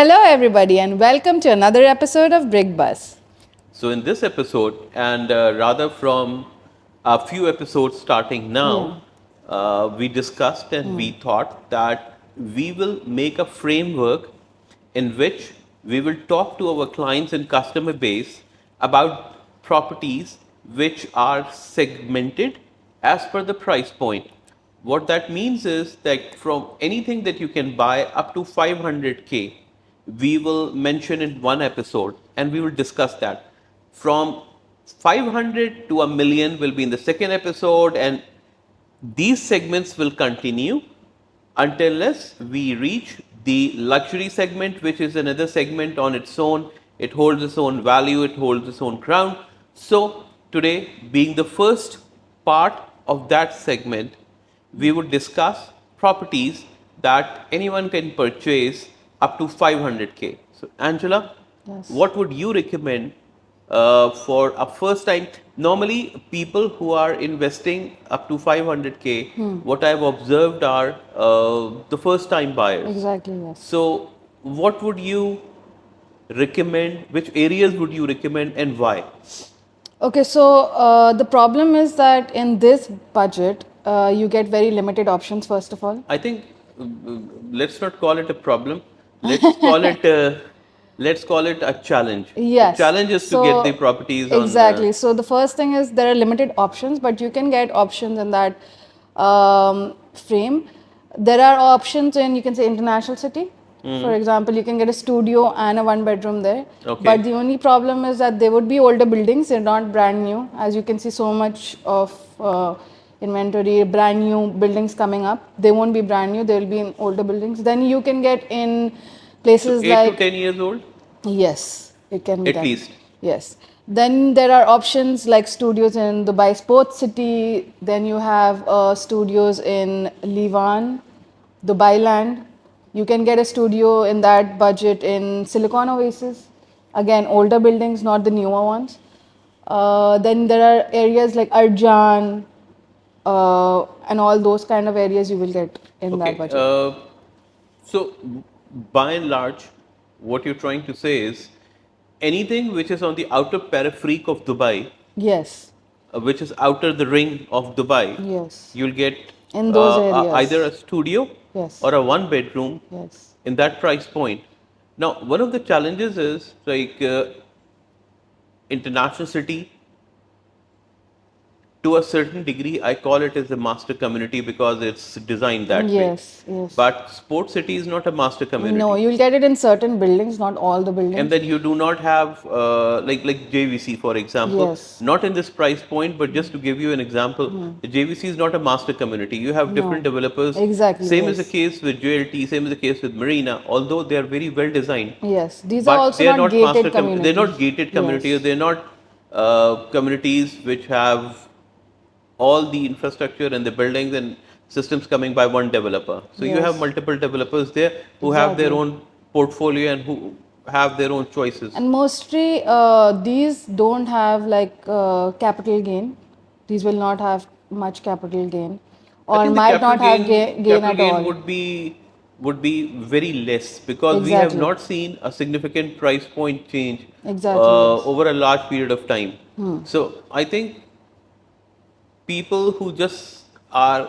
Hello, everybody, and welcome to another episode of Brick Bus. So, in this episode, and rather from a few episodes starting now, we discussed and we thought that we will make a framework in which we will talk to our clients and customer base about properties which are segmented as per the price point. What that means is that from anything that you can buy up to 500K, we will mention in one episode and we will discuss that. From 500 to a million will be in the second episode, and these segments will continue unless we reach the luxury segment, which is another segment on its own. It holds its own value, it holds its own crown. So, today, being the first part of that segment, we would discuss properties that anyone can purchase up to 500K. So, Angela, what would you recommend for a first time? Normally, people who are investing up to 500K, what I've observed are the first time buyers. Exactly, yes. So, what would you recommend? Which areas would you recommend and why? Okay, so the problem is that in this budget, you get very limited options, first of all. I think let's not call it a problem. Let's call it let's call it a challenge. Yes. The challenge is to get the properties on. Exactly. So the first thing is there are limited options, but you can get options in that frame. There are options in, you can say, international city. For example, you can get a studio and a one bedroom there. Okay. But the only problem is that they would be older buildings. They're not brand new. As you can see, so much of inventory, brand new buildings coming up. They won't be brand new. They will be in older buildings. Then you can get in places So 8 like to 10 years old? Yes, it can be At done. least. Yes. Then there are options like studios in Dubai Sports City. Then you have studios in Livan, Dubai Land. You can get a studio in that budget in Silicon Oasis. Again, older buildings, not the newer ones. Then there are areas like Arjan and all those kind of areas you will get in that Okay. budget. So, by and large, what you're trying to say is anything which is on the outer periphery of Dubai, Yes, which is outer the ring of Dubai, yes. you'll get In those areas. either a studio Yes. or a one bedroom Yes. in that price point. Now, one of the challenges is like international city. To a certain degree, I call it as a master community because it's designed that way. Yes, yes. But Sports City is not a master community. No, you'll get it in certain buildings, not all the buildings. And then you do not have like JVC, for example. Yes. Not in this price point, but just to give you an example, the JVC is not a master community. You have different developers. Exactly, Same is yes. the case with JLT. Same is the case with Marina. Although they are very well designed, Yes, these but are also they are not not master gated communities. they're not gated communities. Yes. They're not communities which have all the infrastructure and the buildings and systems coming by one developer. So you have Yes. multiple developers there who have their Exactly. own portfolio and who have their own choices. And mostly these don't have like capital gain. These will not have much capital gain, I or think the might capital not have gain capital at gain all. would be very less because we have Exactly. not seen a significant price point change Exactly, yes. over a large period of time. So I think people who just are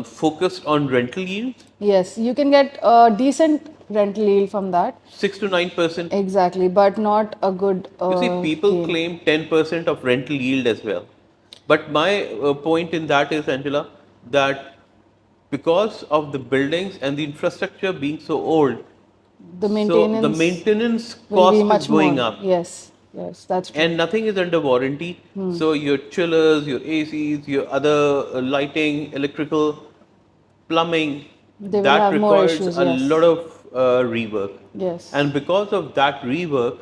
focused on rental yield, Yes, you can get a decent rental yield from that. 6 to 9%. Exactly, but not a good. You see, people gain. claim 10% of rental yield as well. But my point in that is, Angela, that because of the buildings and the infrastructure being so old, The so maintenance. the maintenance will be cost much is going more. up. Yes, yes, that's true. And nothing is under warranty. So your chillers, your ACs, your other lighting, electrical, plumbing, They will that have more requires issues, a yes. lot of rework. Yes. And because of that rework,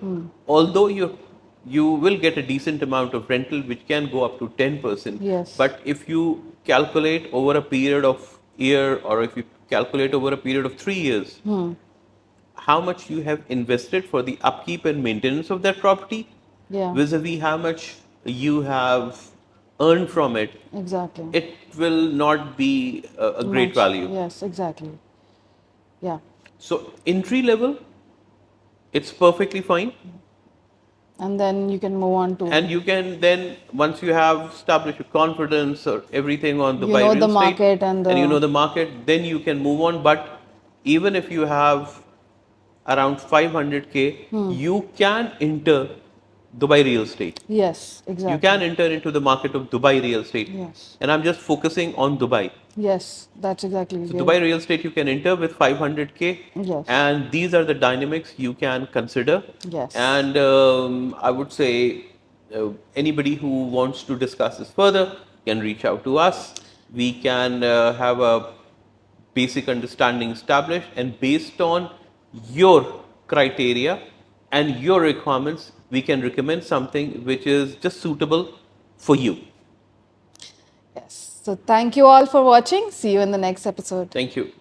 although you will get a decent amount of rental, which can go up to 10%. Yes. But if you calculate over a period of year, or if you calculate over a period of 3 years, how much you have invested for the upkeep and maintenance of that property, Yeah, vis-a-vis how much you have earned from it, exactly. it will not be a great Much. value. Yes, exactly. Yeah. So entry level, it's perfectly fine. And then you can move on to And you can then, once you have established your confidence or everything on you Dubai know real the estate, market and and you know the the market, then you can move on. But even if you have around 500K, you can enter Dubai real estate. yes, You exactly. can enter into the market of Dubai real estate. Yes. And I'm just focusing on Dubai. Yes, that's exactly. So Yeah. Dubai real estate you can enter with 500K, Yes. and these are the dynamics you can consider. Yes. And I would say anybody who wants to discuss this further can reach out to us. We can have a basic understanding established, and based on your criteria and your requirements, we can recommend something which is just suitable for you. Yes. So thank you all for watching. See you in the next episode. Thank you.